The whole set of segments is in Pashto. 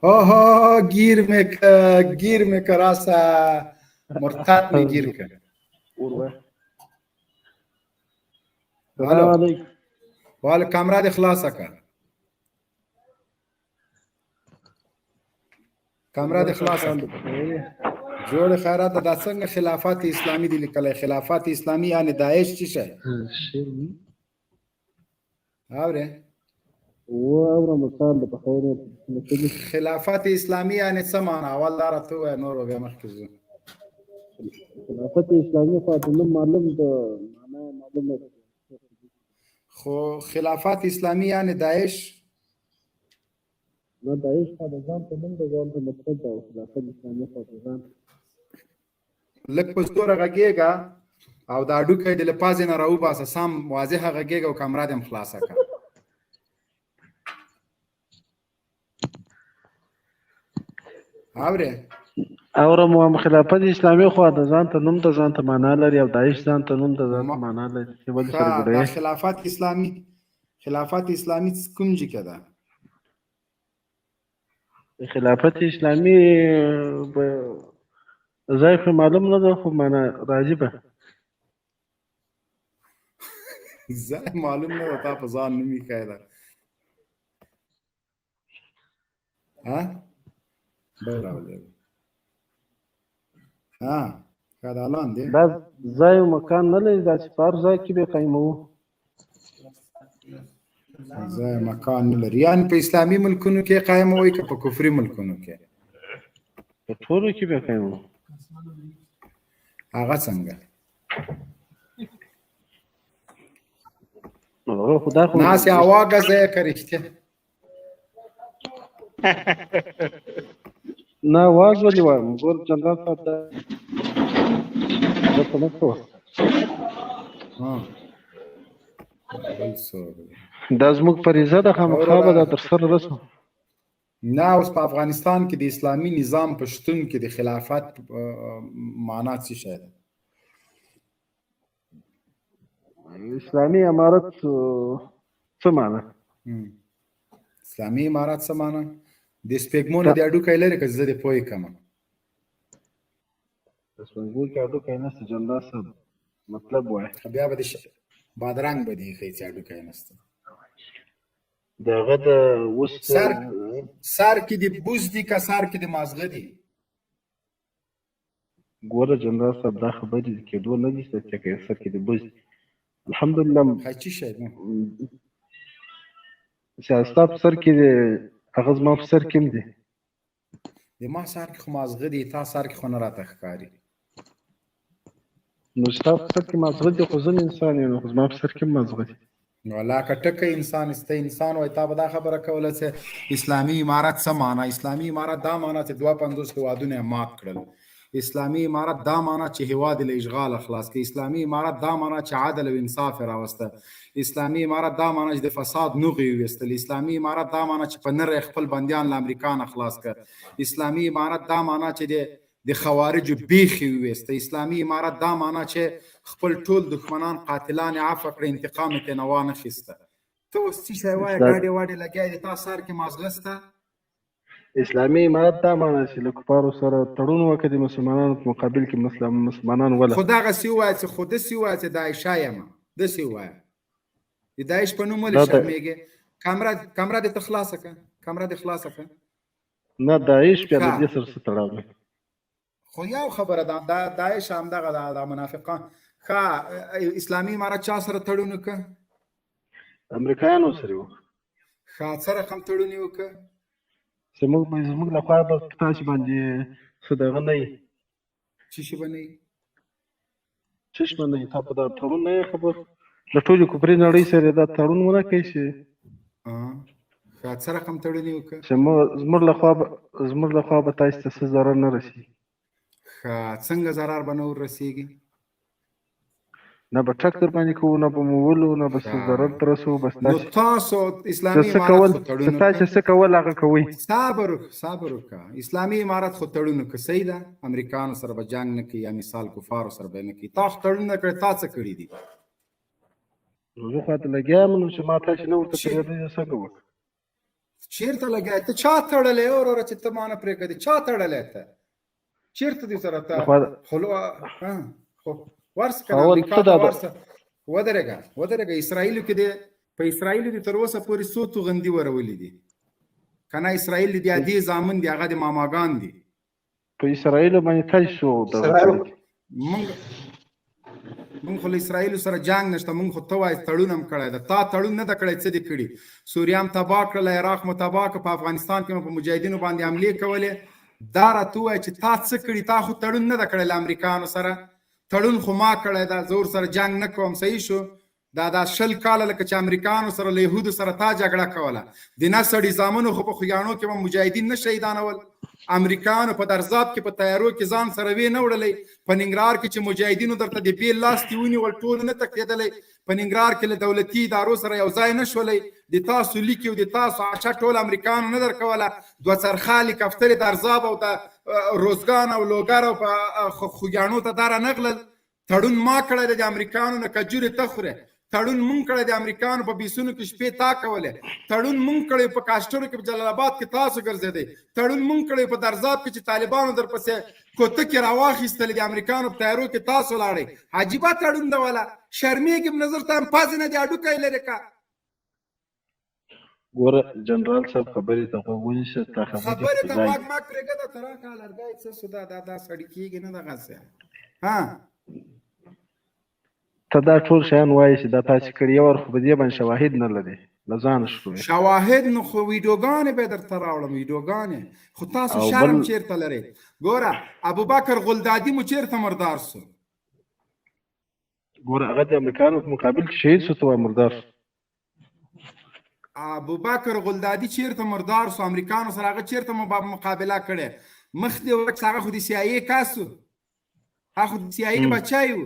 اوه گیر می که راسه مرتد می گیر که سلام علیکم. والا کامرا دی خلاصه که کامرا دی خلاصه جوړ خیرات د څنګه خلافت اسلامی دی لیکلی خلافت اسلامی یعنی داعش چی شي اوره واورم مثال د بخیر خلافت اسلامی یعنی څه معنا اول دا راته نور به مخکې ځو خلافت اسلامی خو د معلوم د معنا معلومه خو خلافت اسلامی یعنی داعش نه داعش خو د ځان په نوم د ځان په مقصد د خلافت اسلامی خو د ځان لک پستور غږیږه او دا ډوکې د لپازې نه راوباسه سم واضحه غږیږه او کامرا دې خلاصه کا اوره اورم خلافت اسلامی خو د ځان ته نوم د ځان ته معنا لري او داعش ځان ته نوم د ځان ته معنا لري چې ولې سره دا ګډوي خلافت اسلامی کوم ځای کې ده خلافت اسلامی ځای خو معلوم نه ده خو معنا راځي به ځای معلوم نه ده تا په ځان نومي کایده ها براولې ها کادالان دي دا ځای او مکان نه لري دا چې پر ځای کې به قایمو ځای مکان نه لري یعنی په اسلامي ملکونو کې قائم وي که په کفري ملکونو کې په ټولو کې به قایمو هغه څنګه نو خدا خو ناس اواګه ځای کرشته نه واز ولې وایم ګور جنرال صاحب دا په نقطه ها بل څه دا زموږ فریضه ده خامخا به دا تر سره رسو نه اوس په افغانستان کې د اسلامي نظام په شتون کې د خلافت معنا څه شی ده اسلامي امارت څه معنا اسلامي امارت څه معنا د سپېګمون د اډو کای لري که زه دې پوي کما د سپېګمون کې اډو کای نشته جنرال صاحب مطلب وای بیا به بادرنګ به دی خې چې اډو کای نشته دغه د وس سر کې د بوز دي که سر کې د مازغه دي ګوره جنرال صاحب دا خبرې کېدو نه دي چې سر کې د بوز الحمدلله خچی شي سیاست په سر کې هغه زما په سر کې دی د ما سر کې خو مازغه دي تا سر کې خو نه راته ښکاري نو ستا په سر کې مازغه دي خو زه انسان یم خو زما په سر کې مازغه دي نو لا کټکه انسان وای تا به دا خبره کوله چې اسلامي امارت څه معنا اسلامي امارت دا معنا چې 52 هیوادونه مات کړل اسلامي امارت دا معنا چې هیواد له اشغال خلاص کړي اسلامي امارت دا معنا چې عدل او انصاف راوسته اسلامي امارت دا معنا چې د فساد نوغي وستل اسلامي امارت دا معنا چې په نر خپل بنديان له امریکا نه خلاص کړ اسلامي امارت دا معنا چې د خوارجو بیخي وسته اسلامي امارت دا معنا چې خپل ټول دښمنان قاتلان عفو کړ انتقام ته نه وانه خسته ته اوس څه شی وایې ګاډي واډي لګیا دي تا سر کې مازغسته اسلامي امارت دا معنا چې له کفارو سره تړون وکړي د مسلمانانو په مقابل کې مسلمانان ولا خدا غسی وایي چې خود سی وایي چې داعش یم د سی وایي د داعش په نوم ولې شرمېږي کامرا دې تخلاصه کا کامرا دې خلاصه کا نه داعش په دې سره څه تړاو خو یو خبره ده داعش هم دغه د منافقان ښه اسلامي امارت چا سره تړون وکړ امریکایانو سره و ښه سره هم تړون وکړ زموږ لخوا به تاسو باندې څه دغه نه وي څه شي به نه وي څه شي به نه وي تا په دا تړون نه خبر د ټولې کفري نړۍ سره دا تړون ونه کوي چې ښه سره هم تړون وکړ چې زموږ لخوا به تاسو ته څه ضرر نه رسي څنګه ضرر به نه ورسیږي نه به ټک در باندې کوو نه به مو ولو نه به څه ضرر ته رسو بس تاسو اسلامي امارت تاسو څه کول هغه کوئ صبر وکړه اسلامي امارت خو تړون وکړه صحیح ده امریکایانو سره به جنګ نه کوي یا مثال کفارو سره به نه کوي تاسو تړون نه کړی تا څه کړي دي زه خو ته لګیا یم نو چې ما تاسو نه ورته پرېږدئ څنګه وکړم چیرته لګیا ته چا تړلې اور چې ته مان پرې کړې چا تړلې ته چیرته دې سره ته خلو خو ورس کنه امریکا ته ورس ودرېګا اسرائیل کې دې په اسرائیل دې تر اوسه پورې څو توغندي ورولې دي کنه اسرائیل دې عادي ځامن دي هغه د ماماګان دي په اسرائیل باندې تاسو مونږ خو اسرائیل سره جنگ نشته مونږ خو ته وایي تړون هم کړی ده تا تړون نه ده کړی څه دې کړي سوریه هم تباه کړله عراق مو تباه کړه په افغانستان کې مو په مجاهدینو باندې حملې کولې دا راته ووایه چې تا څه کړي تا خو تړون نه ده کړی له امریکایانو سره تړون خو ما کړی ده زه ورسره جنګ نه کوم صحیح شو دا 20 کاله لکه چې امریکایانو سره له یهودو سره تا جګړه کوله د نسړي زامنو خو په خویانو کې به مجاهدین نه شهیدانول امریکایانو په درزاب کې په تیارو کې ځان سره وی نه وړلې په ننګرهار کې چې مجاهدینو درته د بیل لاس دی ونیول ټول نه تکلیدلې په ننګرهار کې له دولتي ادارو سره یو ځای نه شولې د تاسو لیکي او د تاسو عشا ټول امریکایانو نه درکوله دوه څرخالي کفترې درزاب او د روزګان او لوګر او په خویانو ته دار نغلل تړون ما کړی د امریکایانو نه کجوري تخوره تړون مونږ کړی د امریکایانو په بیسونو کې شپې تا کولې تړون مونږ کړی په کاشټرو کې په جلال آباد کې تاسو ګرځېدئ تړون مونږ کړی په درزاب کې چې طالبانو درپسې کوته کې راواخیستل د امریکایانو په تیارو کې تاسو لاړئ عجیبه تړون ده والا شرمېږم نظر ته هم پازې نه دي هډوکی لرې کا ګوره جنرال صاحب خبرې ته غوږ ونیسه تا خبرې ته غوږ مه پرېږده ته راکړه لرګی څه شو دا سړي کېږي نه دغسې ها ته دا ټول شیان وایي چې دا تاسې کړي یو ور خو په دې باندې شواهد نه لري له ځانه شروع شواهد نو خو ویډیوګانې به درته راوړم ویډیوګانې خو تاسو شرم چیرته لرئ ګوره ابوبکر غلدادي مو چیرته مردار سو ګوره هغه د امریکایانو په مقابل کې شهید سو ته وایي مردار سو ابوبکر غلدادي چیرته مردار سو امریکایانو سره هغه چیرته مقابله کړې مخ دې ورک هغه خو د سی آی ای کاسو هغه خو د سی آی ای بچی و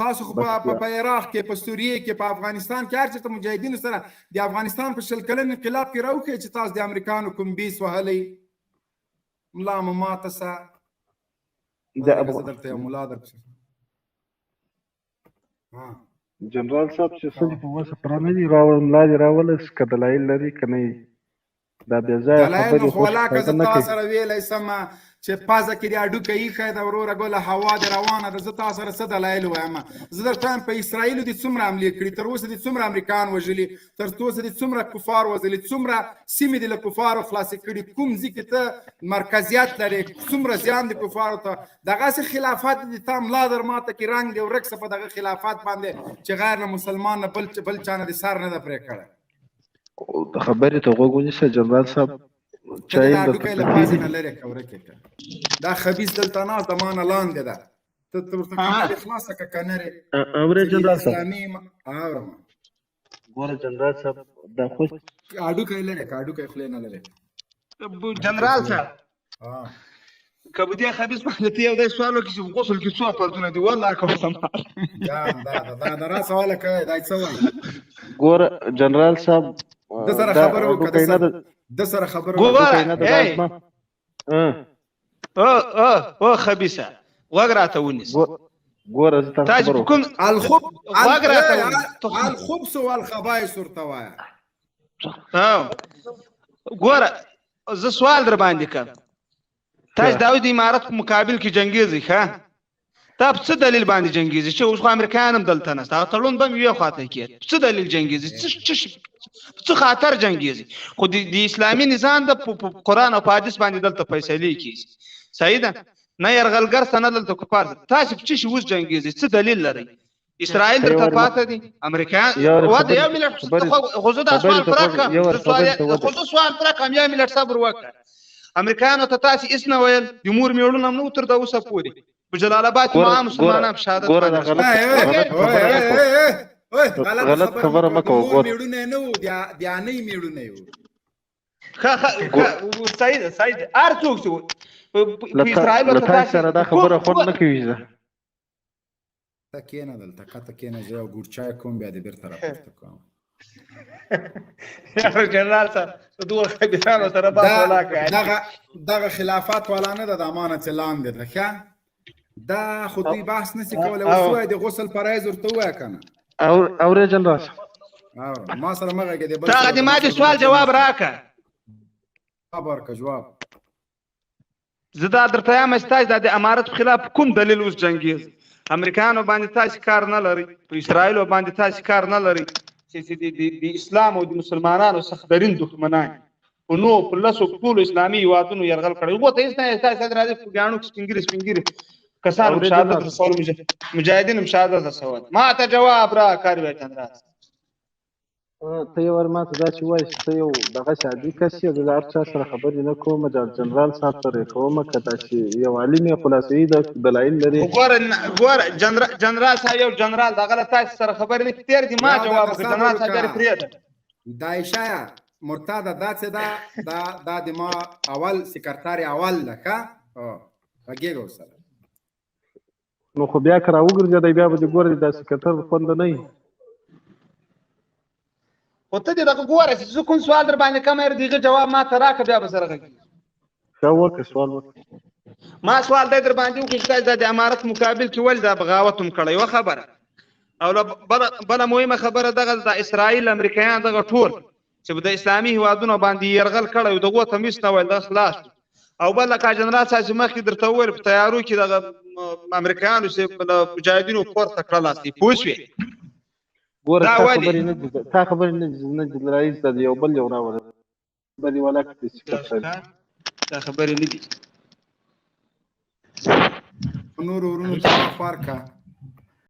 تاسو خو په عراق کې په سوریه کې په افغانستان کې هر چېرته مجاهدینو سره د افغانستان په 20 کلن انقلاب کې راوکړئ چې تاسو د امریکایانو کوم بیس وهلی ملا مو ماته سه زه درته یو ملا درپسې جنرال صاحب چې څه دي په وسه پوره نه دي ملا دې راولس که دلایل لري که نه دا بې ځایه دلایل نو خو ولا که زه تا سره ویلی سمه چې پازه کې د هډوکی ایښی ده وروره ګوله هوا دې روانه ده زه تا سره څه دلایل وایم زه درته وایم په اسرائیلو دې څومره حملې کړي تر اوسه دې څومره امریکایان وژلي تر اوسه دې څومره کفار وژلي څومره سیمې دې له کفارو خلاصې کړي کوم ځای کې ته مرکزیت لرې څومره زیان د کفارو ته دغسې خلافات دې تا ملا در ماته کې رنګ دې ورک شه په دغه خلافات باندې چې غیر نه مسلمان نه بل چا نه دې سر نه ده پرې کړی خبرې ته غوږ ونیسه جنرال صاحب دا خبیث دلته ناست د ما نه لاندې ده ته ورته کمالې خلاصه که که نرې اورې جنرال صاحب اورم ګوره جنرال صاحب دا خو هډوکی لرې که هډوکی خولې نه لرې جنرال صاحب که په دې خبیث باندې ته یو داسې سوال وکړې چې غسل کې څو پرتونه دي والله قسم دا را سواله کوې دا څه وایي ګوره جنرال صاحب د سره خبره وکړه د سره خبره او خبيثه غوږ راته ونیس ګوره زه تاسو کوم غوږ راته الخبث والخبائث ورته وایه ګوره زه سوال در باندې کوم تاسو د امارت په مقابل کې جنګیږئ ښه تا په څه دلیل باندې جنګیږئ چې اوس خو امریکایان هم دلته نشته هغه تړون به هم یوې خواته کېد په څه دلیل جنګیږئ څه خاطر جنګیږئ خو د اسلامي نظام د قرآن او په حدیث باندې دلته فیصلې کېږي صحیح ده نه یرغلګر څه نه دلته کفار تاسو په څه شي اوس جنګیږئ څه دلیل لرئ اسرائیل درته پاته دي امریکایان واده یو ملت خو زه دا سوال پراکم سوال پراکم یو ملت صبر وکړه امریکایانو ته تاسو هیڅ نه ویل د مور میړونه هم نه تر د اوسه پورې په جلال آباد کې ما مسلمانان په شهادت غلط خبره مه کوه مور میړونه نه وو د انۍ میړونه وو صحیح ده هر څوک چې په اسرائیل له تاسو سره دا خبره خوند نه کوي زه ته کېنه دلته کته کېنه زه یو ګورچای کوم بیا دې بېرته راپورته کوم جنرال صاحب دوه خبيثانو سره بحث ولا کوي دغه خلافات والا نه د امانت لاندې ده ښه دا خو دوی بحث نشي کولی اوس وایي د غسل فرایض ورته ووایه که نه اورې جنرال ما سره مه غږېدې تا د ما د سوال جواب راکړه ورکړه جواب. زه دا درته یم ستاسو د امارت خلاف کوم دلیل اوس جنګیږي؟ امریکایانو باندې تاسو کار نه لري، په اسرائیلو باندې تاسو کار نه لري چې د اسلام او د مسلمانانو سخترین دښمنان په نو په لاسو ټول اسلامي هیوادونو یرغل کړی وو. ته هیڅ نه تاسو راځي په ګانو سپینګری کسانو شهادت رسول مجاهدین شهادت رسول. ما ته جواب را کار وای چندراز. ته یو ور ماته دا چې وایي چې ته یو دغه عادي کس یې، زه د هر چا سره خبرې نه کوم، جنرال صاحب سره یې کوم، که دا چې یو عالم یې خلاصوي د دلایل لري. ګوره جنرال صاحب یو جنرال دغه تاسو سره خبرې نه تیر دي. ما جواب وکړ جنرال صاحب یې پریږده. دا اشاره مرتضی دا څه دا د ما اول سکرټاری اول ده ښه غږیږه سره. نو خو بیا که راوګرځېدی بیا به دې ګوره دا سکرټر خوند نه وي. خو ته دې دغه ګوره چې زه کوم سوال در باندې کوم دغه جواب ما ته راکړه بیا به سره غږیږي. ښه وکړه سوال وکړه. ما سوال دی در باندې وکړ چې د امارت مقابل کې ولې دا بغاوت هم کړی یوه خبره، او بله مهمه خبره دغه د اسرائیل امریکایان دغه ټول چې د اسلامي هیوادونو باندې یرغل کړی و دغو ته مس نه ویل دغه خلاص. او بل لکه جنرال صاحب چې مخکې درته وویل په تیارو کې دغه امریکایانو چې مجاهدینو پورته کړلاستي پوه شوې. ګوره تا خبرې نه دي رئیس د یو بل یو راوړل بلې ولا کې دا خبرې نه دي. نور ورونو ته ورکړه